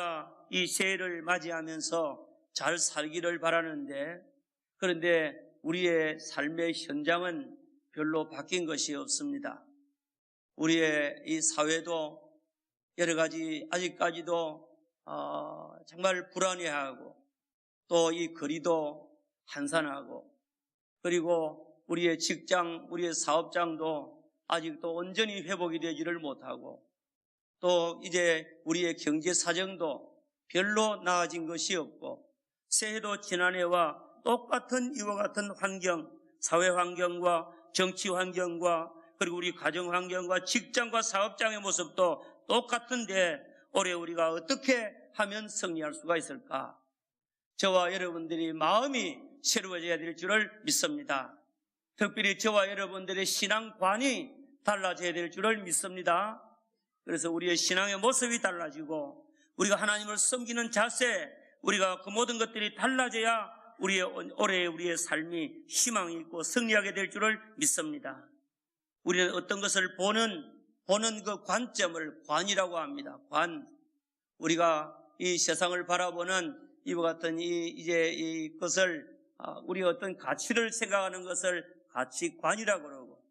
우리가 이 새해를 맞이하면서 잘 살기를 바라는데, 그런데 우리의 삶의 현장은 별로 바뀐 것이 없습니다. 우리의 이 사회도 여러 가지 아직까지도 정말 불안해하고, 또 이 거리도 한산하고, 그리고 우리의 직장, 우리의 사업장도 아직도 온전히 회복이 되지를 못하고, 또 이제 우리의 경제 사정도 별로 나아진 것이 없고, 새해도 지난해와 똑같은 이와 같은 환경, 사회 환경과 정치 환경과 그리고 우리 가정 환경과 직장과 사업장의 모습도 똑같은데, 올해 우리가 어떻게 하면 승리할 수가 있을까? 저와 여러분들이 마음이 새로워져야 될 줄을 믿습니다. 특별히 저와 여러분들의 신앙관이 달라져야 될 줄을 믿습니다. 그래서 우리의 신앙의 모습이 달라지고, 우리가 하나님을 섬기는 자세, 우리가 그 모든 것들이 달라져야 올해 우리의 삶이 희망이 있고 승리하게 될 줄을 믿습니다. 우리는 어떤 것을 보는 그 관점을 관이라고 합니다. 관. 우리가 이 세상을 바라보는 이와 같은 이것을 우리가 어떤 가치를 생각하는 것을 가치관이라고 그러고,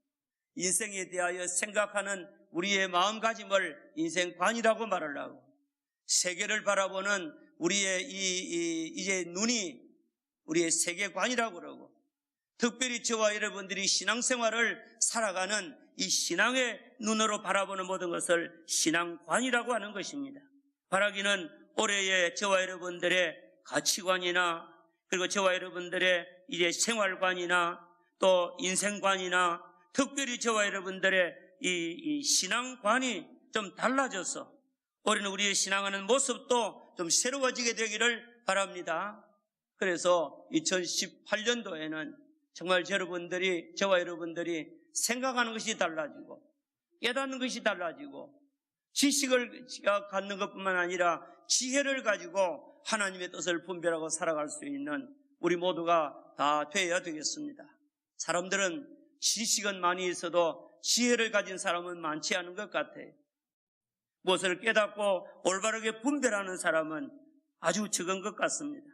인생에 대하여 생각하는 우리의 마음가짐을 인생관이라고 말을 하고, 세계를 바라보는 우리의 이제 눈이 우리의 세계관이라고 그러고, 특별히 저와 여러분들이 신앙생활을 살아가는 이 신앙의 눈으로 바라보는 모든 것을 신앙관이라고 하는 것입니다. 바라기는 올해의 저와 여러분들의 가치관이나, 그리고 저와 여러분들의 이제 생활관이나 또 인생관이나, 특별히 저와 여러분들의 이 신앙관이 좀 달라져서 올해는 우리의 신앙하는 모습도 좀 새로워지게 되기를 바랍니다. 그래서 2018년도에는 정말 저와 여러분들이 생각하는 것이 달라지고, 깨닫는 것이 달라지고, 지식을 갖는 것뿐만 아니라 지혜를 가지고 하나님의 뜻을 분별하고 살아갈 수 있는 우리 모두가 다 되어야 되겠습니다. 사람들은 지식은 많이 있어도 지혜를 가진 사람은 많지 않은 것 같아요. 무엇을 깨닫고 올바르게 분별하는 사람은 아주 적은 것 같습니다.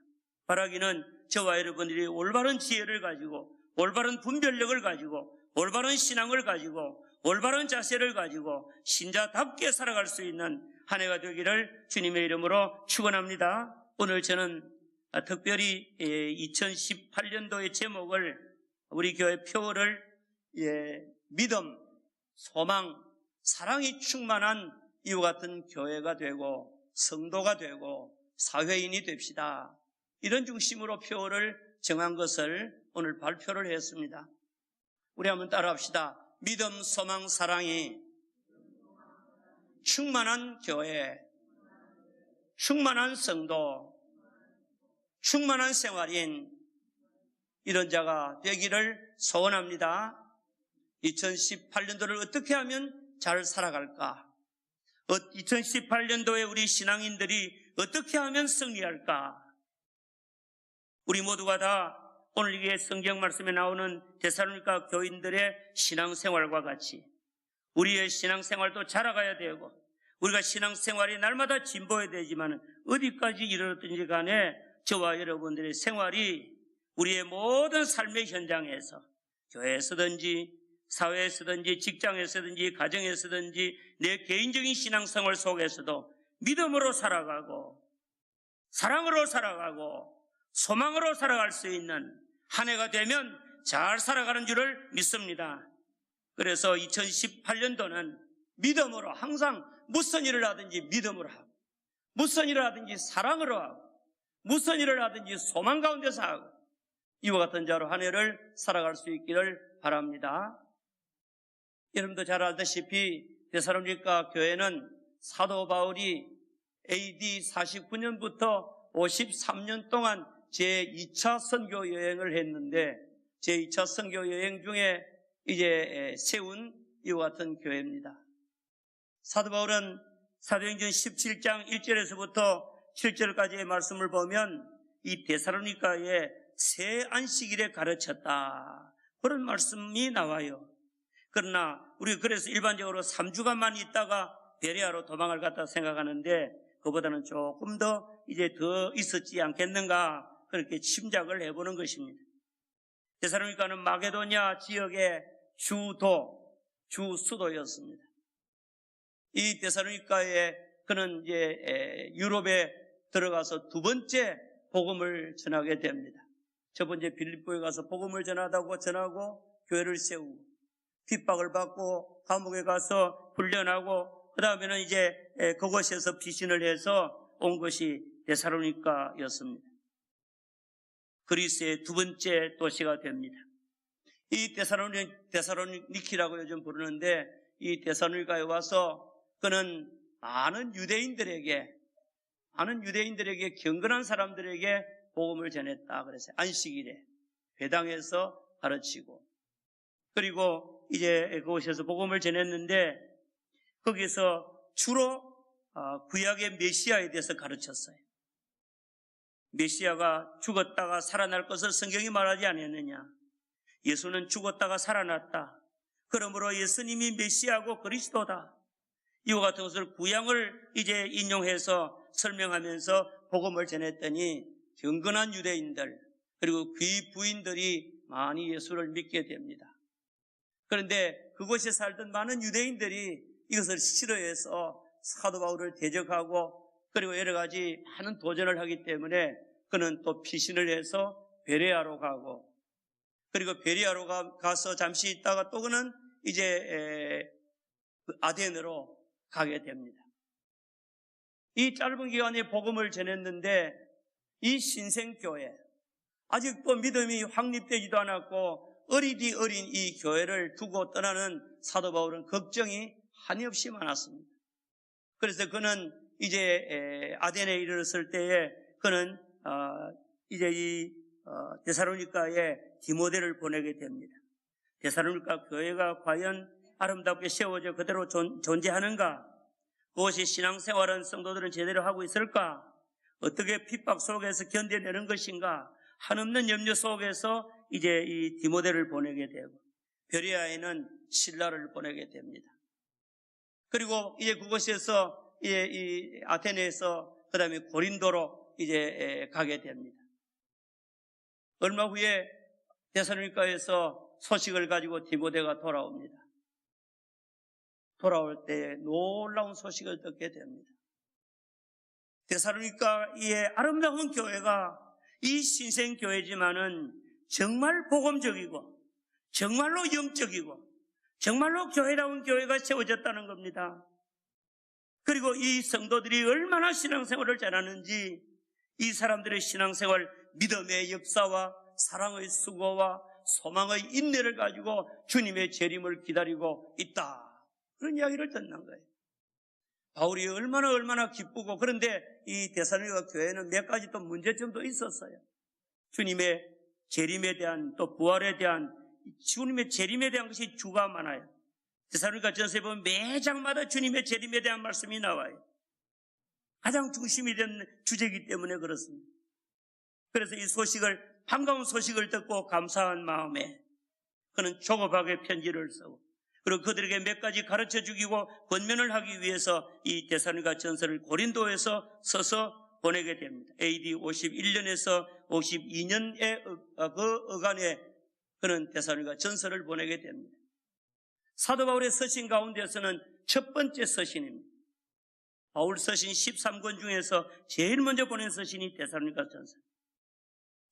바라기는 저와 여러분들이 올바른 지혜를 가지고, 올바른 분별력을 가지고, 올바른 신앙을 가지고, 올바른 자세를 가지고 신자답게 살아갈 수 있는 한 해가 되기를 주님의 이름으로 축원합니다. 오늘 저는 특별히 2018년도의 제목을, 우리 교회 표어를 믿음, 소망, 사랑이 충만한 이와 같은 교회가 되고 성도가 되고 사회인이 됩시다, 이런 중심으로 표어를 정한 것을 오늘 발표를 했습니다. 우리 한번 따라합시다. 믿음, 소망, 사랑이 충만한 교회, 충만한 성도, 충만한 생활인, 이런 자가 되기를 소원합니다. 2018년도를 어떻게 하면 잘 살아갈까? 2018년도에 우리 신앙인들이 어떻게 하면 승리할까? 우리 모두가 다 오늘 이게 성경 말씀에 나오는 데살로니가 교인들의 신앙생활과 같이 우리의 신앙생활도 자라가야 되고, 우리가 신앙생활이 날마다 진보해야 되지만 어디까지 이르렀든지 간에 저와 여러분들의 생활이 우리의 모든 삶의 현장에서, 교회에서든지 사회에서든지 직장에서든지 가정에서든지 내 개인적인 신앙생활 속에서도 믿음으로 살아가고 사랑으로 살아가고 소망으로 살아갈 수 있는 한 해가 되면 잘 살아가는 줄을 믿습니다. 그래서 2018년도는 믿음으로, 항상 무슨 일을 하든지 믿음으로 하고, 무슨 일을 하든지 사랑으로 하고, 무슨 일을 하든지 소망 가운데서 하고, 이와 같은 자로 한 해를 살아갈 수 있기를 바랍니다. 여러분도 잘 알다시피 데살로니가 교회는 사도 바울이 AD 49년부터 53년 동안 제2차 선교 여행을 했는데, 제2차 선교 여행 중에 이제 세운 이와 같은 교회입니다. 사도 바울은 사도행전 17장 1절에서부터 7절까지의 말씀을 보면 이 데살로니가에 새 안식일에 가르쳤다, 그런 말씀이 나와요. 그러나 우리가 그래서 일반적으로 3주간만 있다가 베레아로 도망을 갔다 생각하는데, 그보다는 조금 더 이제 더 있었지 않겠는가 그렇게 짐작을 해보는 것입니다. 데살로니가는 마게도냐 지역의 주 수도였습니다. 이 데살로니가에 그는 이제 유럽에 들어가서 두 번째 복음을 전하게 됩니다. 첫 번째 빌립보에 가서 복음을 전하고 교회를 세우고 핍박을 받고 감옥에 가서 훈련하고 그 다음에는 이제 그곳에서 피신을 해서 온 것이 데살로니가였습니다. 그리스의 두 번째 도시가 됩니다. 이 데살로니키라고 요즘 부르는데 이 데살로니가에 와서 그는 많은 유대인들에게 경건한 사람들에게 복음을 전했다 그랬어요. 안식일에 회당에서 가르치고 그리고 이제 그곳에서 복음을 전했는데 거기서 주로 구약의 메시아에 대해서 가르쳤어요. 메시아가 죽었다가 살아날 것을 성경이 말하지 않았느냐. 예수는 죽었다가 살아났다. 그러므로 예수님이 메시아고 그리스도다. 이와 같은 것을 구약을 이제 인용해서 설명하면서 복음을 전했더니 경건한 유대인들 그리고 귀부인들이 많이 예수를 믿게 됩니다. 그런데 그곳에 살던 많은 유대인들이 이것을 싫어해서 사도 바울을 대적하고 그리고 여러 가지 많은 도전을 하기 때문에 그는 또 피신을 해서 베레아로 가고 그리고 베레아로 가서 잠시 있다가 또 그는 이제 아덴으로 가게 됩니다. 이 짧은 기간에 복음을 전했는데 이 신생교회 아직도 믿음이 확립되지도 않았고 어리디 어린 이 교회를 두고 떠나는 사도 바울은 걱정이 한없이 많았습니다. 그래서 그는 이제 아덴에 이르렀을 때에 그는 이제 이 데살로니가에 디모데를 보내게 됩니다. 데살로니가 교회가 과연 아름답게 세워져 그대로 존재하는가? 그것이 신앙생활은 성도들은 제대로 하고 있을까? 어떻게 핍박 속에서 견뎌내는 것인가? 한없는 염려 속에서 이제 이 디모데를 보내게 되고 베레아에는 실라를 보내게 됩니다. 그리고 이제 그곳에서 이 아테네에서 그 다음에 고린도로 이제 가게 됩니다. 얼마 후에 데살로니가에서 소식을 가지고 디모데가 돌아옵니다. 돌아올 때 놀라운 소식을 듣게 됩니다. 데살로니가의 아름다운 교회가 이 신생교회지만은 정말 복음적이고 정말로 영적이고 정말로 교회다운 교회가 세워졌다는 겁니다. 그리고 이 성도들이 얼마나 신앙생활을 잘하는지 이 사람들의 신앙생활 믿음의 역사와 사랑의 수고와 소망의 인내를 가지고 주님의 재림을 기다리고 있다. 그런 이야기를 듣는 거예요. 바울이 얼마나 기쁘고 그런데 이 데살로니가 교회는 몇 가지 또 문제점도 있었어요. 주님의 재림에 대한 또 부활에 대한 주님의 재림에 대한 것이 주가 많아요. 데살로니가 전서에 보면 매 장마다 주님의 재림에 대한 말씀이 나와요. 가장 중심이 된 주제이기 때문에 그렇습니다. 그래서 이 반가운 소식을 듣고 감사한 마음에 그는 조급하게 편지를 쓰고 그리고 그들에게 몇 가지 가르쳐 주기고 권면을 하기 위해서 이 데살로니가 전서를 고린도에서 써서 보내게 됩니다. AD 51년에서 52년의 그 어간에 그는 데살로니가 전서를 보내게 됩니다. 사도 바울의 서신 가운데서는 첫 번째 서신입니다. 바울 서신 13권 중에서 제일 먼저 보낸 서신이 데살로니가 전서.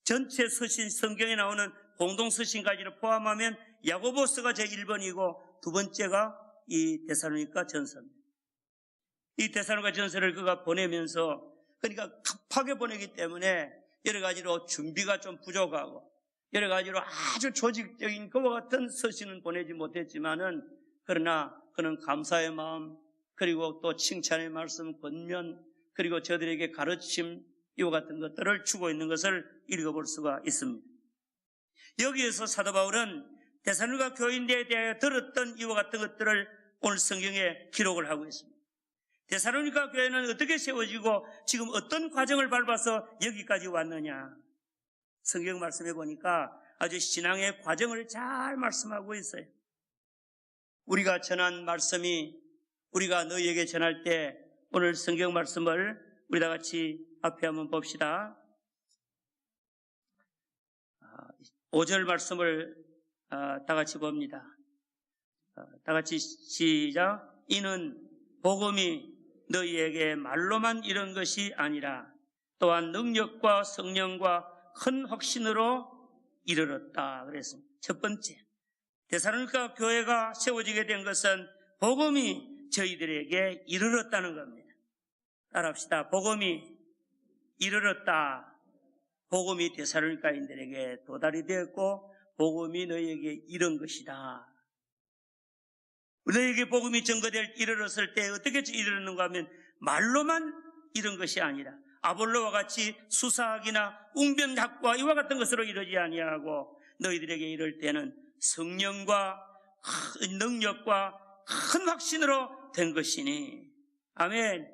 전체 서신 성경에 나오는 공동 서신까지를 포함하면 야고보서가 제1번이고 두 번째가 이 데살로니가 전서입니다. 이 데살로니가 전서를 그가 보내면서 그러니까 급하게 보내기 때문에 여러 가지로 준비가 좀 부족하고 여러 가지로 아주 조직적인 그와 같은 서신은 보내지 못했지만은 그러나 그는 감사의 마음 그리고 또 칭찬의 말씀, 권면 그리고 저들에게 가르침 이와 같은 것들을 주고 있는 것을 읽어볼 수가 있습니다. 여기에서 사도 바울은 데살로니가 교인들에 대하여 들었던 이와 같은 것들을 오늘 성경에 기록을 하고 있습니다. 데살로니가 교회는 어떻게 세워지고 지금 어떤 과정을 밟아서 여기까지 왔느냐. 성경 말씀해 보니까 아주 신앙의 과정을 잘 말씀하고 있어요. 우리가 전한 말씀이 우리가 너희에게 전할 때 오늘 성경 말씀을 우리 다 같이 앞에 한번 봅시다. 5절 말씀을 다 같이 봅니다. 다 같이 시작. 이는 복음이 너희에게 말로만 이런 것이 아니라 또한 능력과 성령과 큰 확신으로 이르렀다 그랬습니다. 첫 번째, 데살로니가 교회가 세워지게 된 것은 복음이 저희들에게 이르렀다는 겁니다. 따라합시다. 복음이 이르렀다. 복음이 데살로니가인들에게 도달이 되었고 복음이 너희에게 이른 것이다. 너희에게 복음이 증거될 이르렀을 때 어떻게 이르렀는가 하면 말로만 이른 것이 아니라 아볼로와 같이 수사학이나 웅변학과 이와 같은 것으로 이르지 아니하고 너희들에게 이를 때는 성령과 능력과 큰 확신으로 된 것이니. 아멘.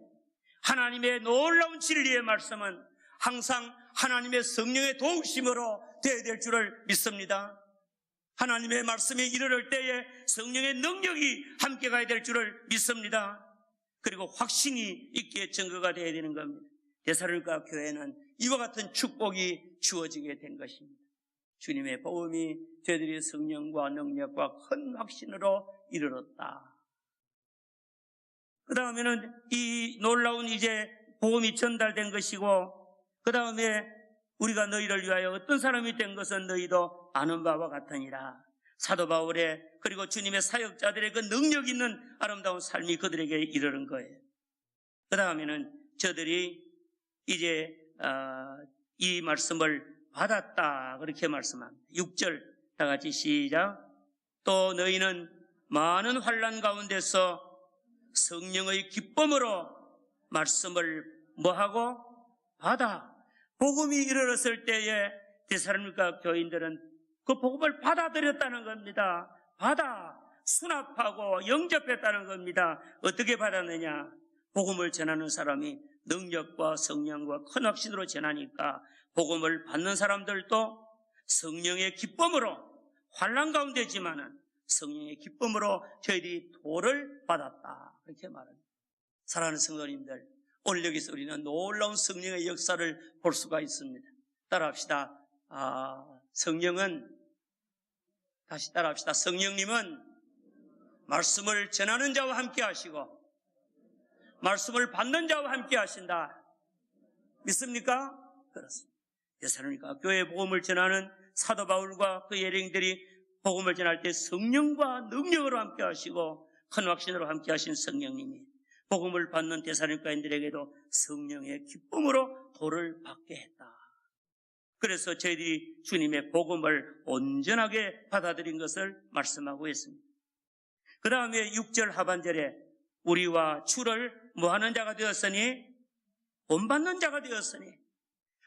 하나님의 놀라운 진리의 말씀은 항상 하나님의 성령의 도우심으로 되어야 될 줄을 믿습니다. 하나님의 말씀에 이르를 때에 성령의 능력이 함께 가야 될 줄을 믿습니다. 그리고 확신이 있기에 증거가 되어야 되는 겁니다. 데살로니가 교회는 이와 같은 축복이 주어지게 된 것입니다. 주님의 복음이 저희들의 성령과 능력과 큰 확신으로 이르렀다. 그 다음에는 이 놀라운 이제 복음이 전달된 것이고, 그 다음에 우리가 너희를 위하여 어떤 사람이 된 것은 너희도 아는 바와 같으니라. 사도 바울의 그리고 주님의 사역자들의 그 능력 있는 아름다운 삶이 그들에게 이르는 거예요. 그 다음에는 저들이 이제 이 말씀을 받았다 그렇게 말씀합니다. 6절 다 같이 시작. 또 너희는 많은 환난 가운데서 성령의 기쁨으로 말씀을 뭐하고 받아. 복음이 이르렀을 때에 데살로니가 교인들은 그 복음을 받아들였다는 겁니다. 받아 수납하고 영접했다는 겁니다. 어떻게 받았느냐? 복음을 전하는 사람이 능력과 성령과 큰 확신으로 전하니까 복음을 받는 사람들도 성령의 기쁨으로, 환난 가운데지만은 성령의 기쁨으로 저희들이 도를 받았다 그렇게 말합니다. 사랑하는 성도님들, 오늘 여기서 우리는 놀라운 성령의 역사를 볼 수가 있습니다. 따라합시다. 성령은, 다시 따라합시다. 성령님은 말씀을 전하는 자와 함께 하시고 말씀을 받는 자와 함께 하신다. 믿습니까? 그렇습니다. 데살로니가 교회의 복음을 전하는 사도 바울과 그 예령들이 복음을 전할 때 성령과 능력으로 함께 하시고 큰 확신으로 함께 하신 성령님이 복음을 받는 데살로니가인들에게도 성령의 기쁨으로 도를 받게 했다. 그래서 저희들이 주님의 복음을 온전하게 받아들인 것을 말씀하고 있습니다. 그 다음에 6절 하반절에 우리와 주를 뭐하는 자가 되었으니? 본받는 자가 되었으니.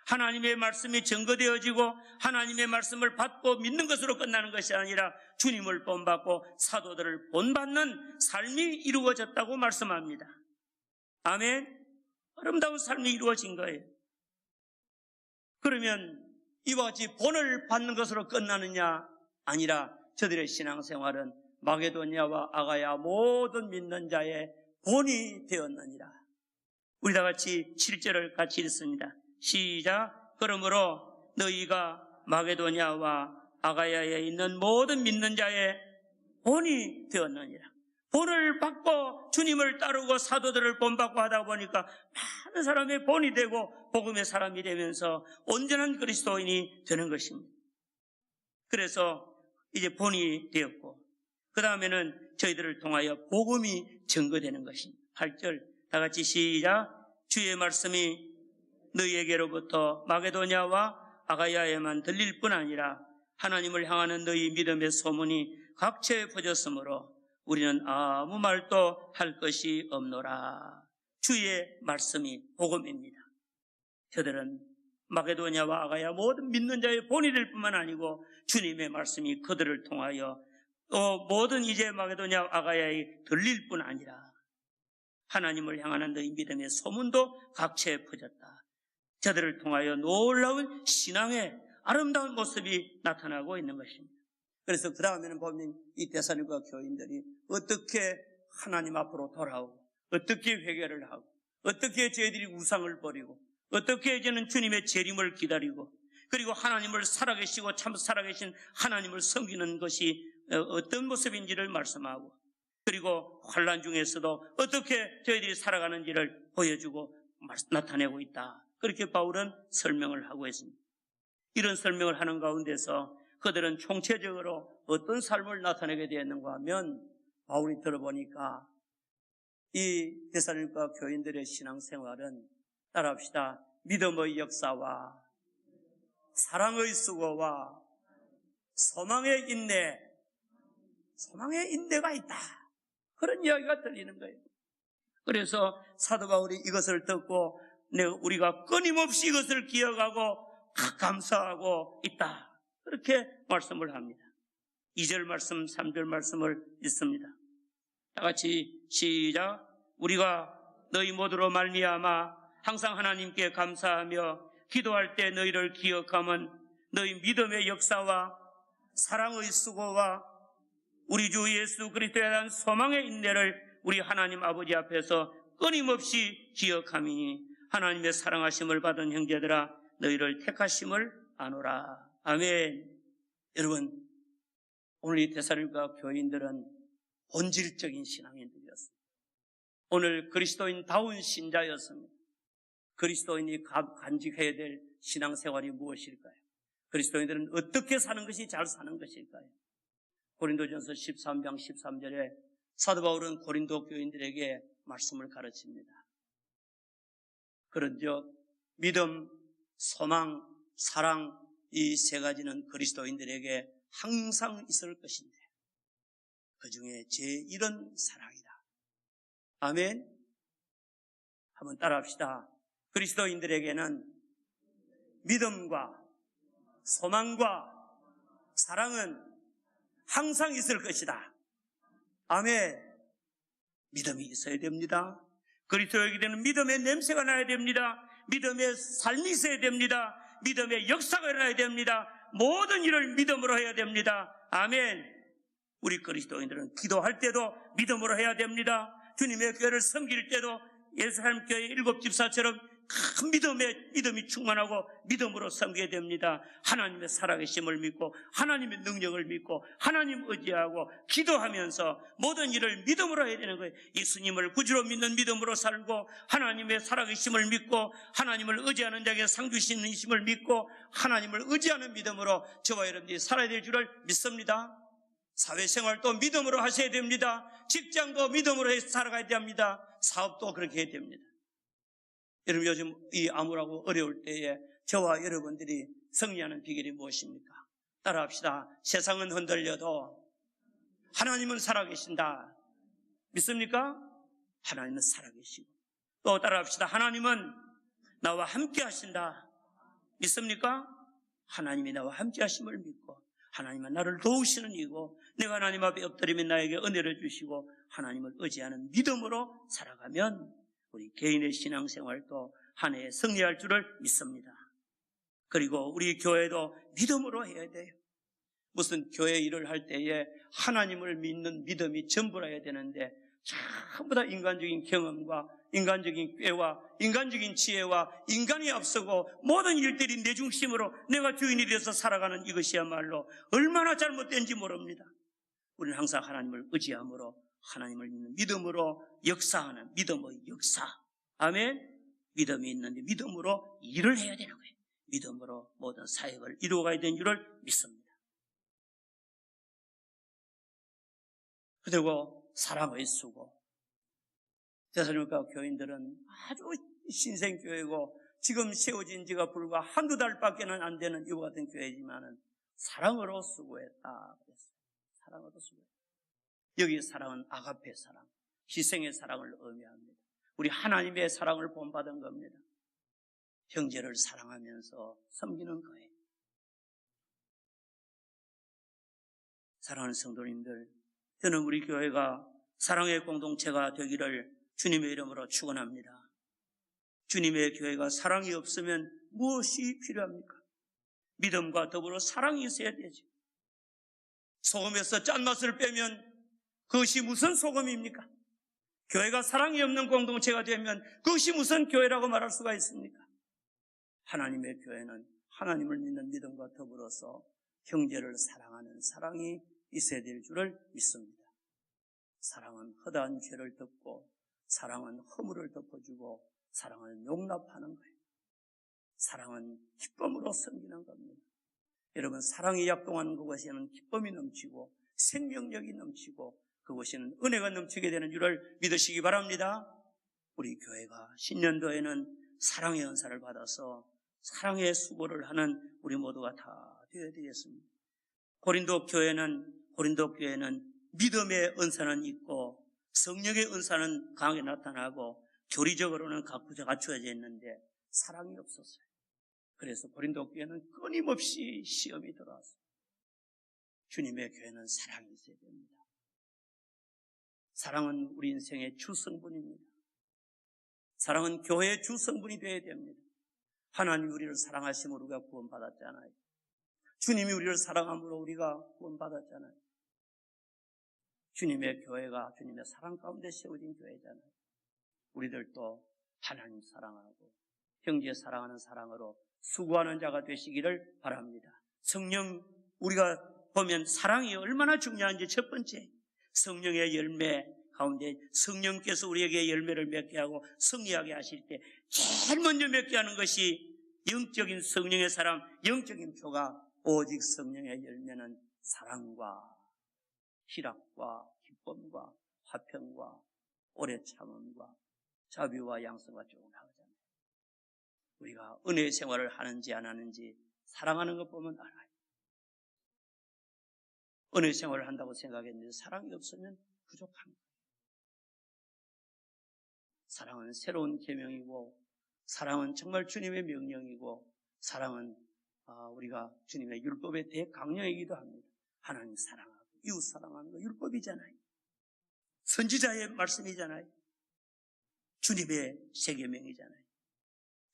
하나님의 말씀이 증거되어지고 하나님의 말씀을 받고 믿는 것으로 끝나는 것이 아니라 주님을 본받고 사도들을 본받는 삶이 이루어졌다고 말씀합니다. 아멘. 아름다운 삶이 이루어진 거예요. 그러면 이와 같이 본을 받는 것으로 끝나느냐? 아니라 저들의 신앙생활은 마게도냐와 아가야 모든 믿는 자의 본이 되었느니라. 우리 다 같이 7절을 같이 읽습니다. 시작. 그러므로 너희가 마게도냐와 아가야에 있는 모든 믿는 자의 본이 되었느니라. 본을 받고 주님을 따르고 사도들을 본받고 하다 보니까 많은 사람의 본이 되고 복음의 사람이 되면서 온전한 그리스도인이 되는 것입니다. 그래서 이제 본이 되었고 그 다음에는 저희들을 통하여 복음이 증거되는 것입니다. 8절 다 같이 시작. 주의 말씀이 너희에게로부터 마게도냐와 아가야에만 들릴 뿐 아니라 하나님을 향하는 너희 믿음의 소문이 각처에 퍼졌으므로 우리는 아무 말도 할 것이 없노라. 주의 말씀이 복음입니다. 저들은 마게도냐와 아가야 모든 믿는 자의 본이 될 뿐만 아니고 주님의 말씀이 그들을 통하여 또 모든 이제 마게도냐 아가야에 들릴 뿐 아니라 하나님을 향하는 너희 믿음의 소문도 각처에 퍼졌다. 저들을 통하여 놀라운 신앙의 아름다운 모습이 나타나고 있는 것입니다. 그래서 그 다음에는 보면 이 데살로니가 교인들이 어떻게 하나님 앞으로 돌아오고 어떻게 회개를 하고 어떻게 저희들이 우상을 버리고 어떻게 저는 주님의 재림을 기다리고 그리고 하나님을 살아계시고 참 살아계신 하나님을 섬기는 것이 어떤 모습인지를 말씀하고 그리고 환난 중에서도 어떻게 저희들이 살아가는지를 보여주고 나타내고 있다. 그렇게 바울은 설명을 하고 있습니다. 이런 설명을 하는 가운데서 그들은 총체적으로 어떤 삶을 나타내게 되었는가 하면 바울이 들어보니까 이 데살로니가 교인들의 신앙생활은 따라합시다. 믿음의 역사와 사랑의 수고와 소망의 인내가 있다. 그런 이야기가 들리는 거예요. 그래서 사도 바울이 이것을 듣고 우리가 끊임없이 이것을 기억하고 감사하고 있다. 그렇게 말씀을 합니다. 2절 말씀, 3절 말씀을 읽습니다. 다 같이 시작. 우리가 너희 모두로 말미암아 항상 하나님께 감사하며 기도할 때 너희를 기억하면 너희 믿음의 역사와 사랑의 수고와 우리 주 예수 그리스도에 대한 소망의 인내를 우리 하나님 아버지 앞에서 끊임없이 기억하미니 하나님의 사랑하심을 받은 형제들아 너희를 택하심을 아노라. 아멘. 여러분, 오늘 이 데살로니가 교인들은 본질적인 신앙인들이었습니다. 오늘 그리스도인다운 신자였습니다. 그리스도인이 간직해야 될 신앙생활이 무엇일까요? 그리스도인들은 어떻게 사는 것이 잘 사는 것일까요? 고린도전서 13장 13절에 사도 바울은 고린도 교인들에게 말씀을 가르칩니다. 그런즉 믿음, 소망, 사랑 이 세 가지는 그리스도인들에게 항상 있을 것인데 그 중에 제1은 사랑이다. 아멘. 한번 따라합시다. 그리스도인들에게는 믿음과 소망과 사랑은 항상 있을 것이다. 아멘. 믿음이 있어야 됩니다. 그리스도에게 되는 믿음의 냄새가 나야 됩니다. 믿음의 삶이 있어야 됩니다. 믿음의 역사가 일어나야 됩니다. 모든 일을 믿음으로 해야 됩니다. 아멘. 우리 그리스도인들은 기도할 때도 믿음으로 해야 됩니다. 주님의 교회를 섬길 때도 예루살렘 교회 7 집사처럼 큰 믿음이 충만하고 믿음으로 섬겨야 됩니다. 하나님의 살아계심을 믿고 하나님의 능력을 믿고 하나님 의지하고 기도하면서 모든 일을 믿음으로 해야 되는 거예요. 예수님을 구주로 믿는 믿음으로 살고 하나님의 살아계심을 믿고 하나님을 의지하는 자에게 상 주시는 이심을 믿고 하나님을 의지하는 믿음으로 저와 여러분들이 살아야 될 줄을 믿습니다. 사회생활도 믿음으로 하셔야 됩니다. 직장도 믿음으로 해서 살아가야 됩니다. 사업도 그렇게 해야 됩니다. 여러분 요즘 이 암울하고 어려울 때에 저와 여러분들이 승리하는 비결이 무엇입니까? 따라합시다. 세상은 흔들려도 하나님은 살아계신다. 믿습니까? 하나님은 살아계시고 또 따라합시다. 하나님은 나와 함께 하신다. 믿습니까? 하나님이 나와 함께 하심을 믿고 하나님은 나를 도우시는 이고 내가 하나님 앞에 엎드리면 나에게 은혜를 주시고 하나님을 의지하는 믿음으로 살아가면 우리 개인의 신앙생활도 한 해에 승리할 줄을 믿습니다. 그리고 우리 교회도 믿음으로 해야 돼요. 무슨 교회 일을 할 때에 하나님을 믿는 믿음이 전부라 해야 되는데 전부 다 인간적인 경험과 인간적인 꾀와 인간적인 지혜와 인간이 앞서고 모든 일들이 내 중심으로 내가 주인이 되어서 살아가는 이것이야말로 얼마나 잘못된지 모릅니다. 우리는 항상 하나님을 의지함으로 하나님을 믿는 믿음으로 역사하는 믿음의 역사. 아멘. 믿음이 있는데 믿음으로 일을 해야 되는 거예요. 믿음으로 모든 사역을 이루어가야 되는 줄을 믿습니다. 그리고 사랑의 수고. 데살로니가 교인들은 아주 신생교회고 지금 세워진 지가 불과 한두 달밖에는 안 되는 이와 같은 교회지만은 사랑으로 수고했다. 그랬어요. 사랑으로 수고했다. 여기 사랑은 아가페 사랑, 희생의 사랑을 의미합니다. 우리 하나님의 사랑을 본받은 겁니다. 형제를 사랑하면서 섬기는 거예요. 사랑하는 성도님들, 저는 우리 교회가 사랑의 공동체가 되기를 주님의 이름으로 축원합니다. 주님의 교회가 사랑이 없으면 무엇이 필요합니까? 믿음과 더불어 사랑이 있어야 되죠. 소금에서 짠맛을 빼면 그것이 무슨 소금입니까? 교회가 사랑이 없는 공동체가 되면 그것이 무슨 교회라고 말할 수가 있습니까? 하나님의 교회는 하나님을 믿는 믿음과 더불어서 형제를 사랑하는 사랑이 있어야 될 줄을 믿습니다. 사랑은 허다한 죄를 덮고, 사랑은 허물을 덮어주고, 사랑은 용납하는 거예요. 사랑은 기쁨으로 섬기는 겁니다. 여러분, 사랑이 약동하는 그것에는 기쁨이 넘치고 생명력이 넘치고 그것에는 은혜가 넘치게 되는 줄을 믿으시기 바랍니다. 우리 교회가 신년도에는 사랑의 은사를 받아서 사랑의 수고를 하는 우리 모두가 다 되어야 되겠습니다. 고린도 교회는 믿음의 은사는 있고 성령의 은사는 강하게 나타나고 교리적으로는 갖추어져 있는데 사랑이 없었어요. 그래서 고린도 교회는 끊임없이 시험이 들어왔어요. 주님의 교회는 사랑이 있어야 됩니다. 사랑은 우리 인생의 주성분입니다. 사랑은 교회의 주성분이 되어야 됩니다. 하나님이 우리를 사랑하심으로 우리가 구원받았잖아요. 주님이 우리를 사랑함으로 우리가 구원받았잖아요. 주님의 교회가 주님의 사랑 가운데 세워진 교회잖아요. 우리들도 하나님 사랑하고 형제 사랑하는 사랑으로 수고하는 자가 되시기를 바랍니다. 성령, 우리가 보면 사랑이 얼마나 중요한지 첫 번째, 성령의 열매 가운데 성령께서 우리에게 열매를 맺게 하고 승리하게 하실 때 제일 먼저 맺게 하는 것이 영적인 성령의 사람, 영적인 표가 오직 성령의 열매는 사랑과 희락과 기쁨과 화평과 오래 참음과 자비와 양성과 쭉 나오잖아요. 우리가 은혜의 생활을 하는지 안 하는지 사랑하는 것 보면 알아요. 은혜의 생활을 한다고 생각했는데 사랑이 없으면 부족한 거예요. 사랑은 새로운 계명이고 사랑은 정말 주님의 명령이고 사랑은 우리가 주님의 율법의 대강령이기도 합니다. 하나님 사랑하고 이웃 사랑하는 거 율법이잖아요. 선지자의 말씀이잖아요. 주님의 세계명이잖아요.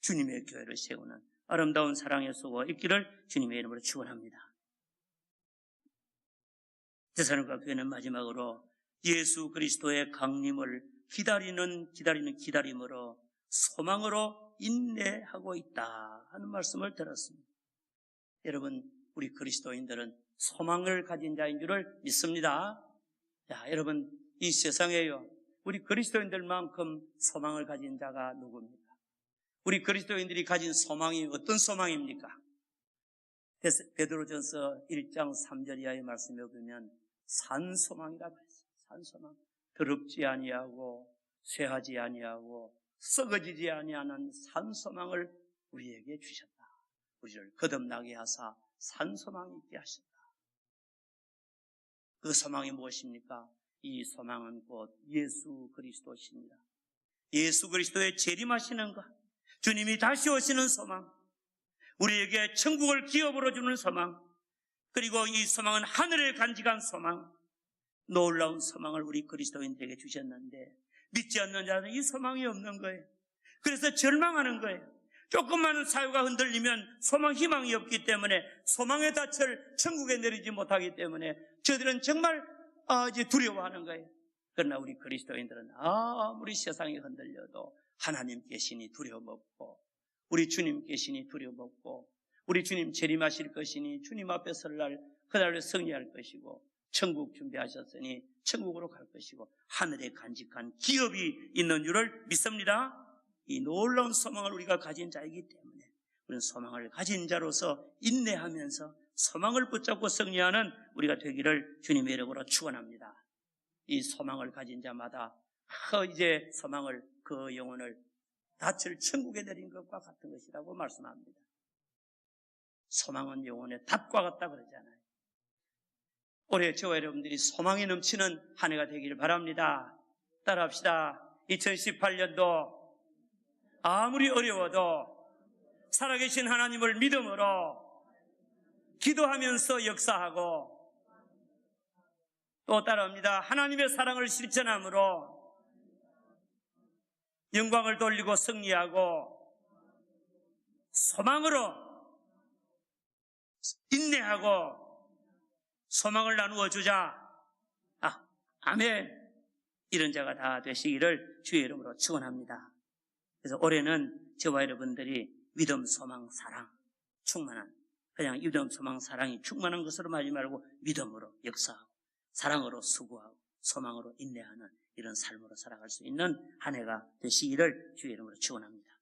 주님의 교회를 세우는 아름다운 사랑의 수고가 있기를 주님의 이름으로 축원합니다. 데살로니가 교회는 마지막으로 예수 그리스도의 강림을 기다리는 기다림으로 소망으로 인내하고 있다 하는 말씀을 들었습니다. 여러분, 우리 그리스도인들은 소망을 가진 자인 줄을 믿습니다. 자, 여러분, 이 세상에요, 우리 그리스도인들만큼 소망을 가진 자가 누굽니까? 우리 그리스도인들이 가진 소망이 어떤 소망입니까? 베드로전서 1장 3절 이하의 말씀에 보면 산소망이라고 했어요. 산소망. 더럽지 아니하고 쇠하지 아니하고 썩어지지 아니하는 산소망을 우리에게 주셨다. 우리를 거듭나게 하사 산소망이 있게 하셨다. 그 소망이 무엇입니까? 이 소망은 곧 예수 그리스도십니다. 예수 그리스도의 재림하시는 것, 주님이 다시 오시는 소망, 우리에게 천국을 기업으로 주는 소망, 그리고 이 소망은 하늘을 간직한 소망, 놀라운 소망을 우리 그리스도인들에게 주셨는데 믿지 않는 자는 이 소망이 없는 거예요. 그래서 절망하는 거예요. 조금만 사유가 흔들리면 소망, 희망이 없기 때문에 소망의 닻을 천국에 내리지 못하기 때문에 저들은 정말 이제 두려워하는 거예요. 그러나 우리 그리스도인들은 아무리 세상이 흔들려도 하나님 계시니 두려움없고 우리 주님 계시니 두려움없고 우리 주님 재림하실 것이니 주님 앞에 설 날 그날을 승리할 것이고 천국 준비하셨으니 천국으로 갈 것이고 하늘에 간직한 기업이 있는 줄을 믿습니다. 이 놀라운 소망을 우리가 가진 자이기 때문에 우리는 소망을 가진 자로서 인내하면서 소망을 붙잡고 승리하는 우리가 되기를 주님의 이름으로 축원합니다. 이 소망을 가진 자마다 이제 소망을, 그 영혼을 닻을 천국에 내린 것과 같은 것이라고 말씀합니다. 소망은 영혼의 닷과 같다 그러잖아요. 올해 저와 여러분들이 소망이 넘치는 한 해가 되기를 바랍니다. 따라합시다. 2018년도 아무리 어려워도 살아계신 하나님을 믿음으로 기도하면서 역사하고, 또 따라합니다. 하나님의 사랑을 실천함으로 영광을 돌리고 승리하고 소망으로 인내하고 소망을 나누어 주자. 아멘. 이런 자가 다 되시기를 주의 이름으로 축원합니다. 그래서 올해는 저와 여러분들이 믿음, 소망, 사랑 충만한, 그냥 믿음, 소망, 사랑이 충만한 것으로 하지 말고 믿음으로 역사하고 사랑으로 수고하고 소망으로 인내하는 이런 삶으로 살아갈 수 있는 한 해가 되시기를 주의 이름으로 축원합니다.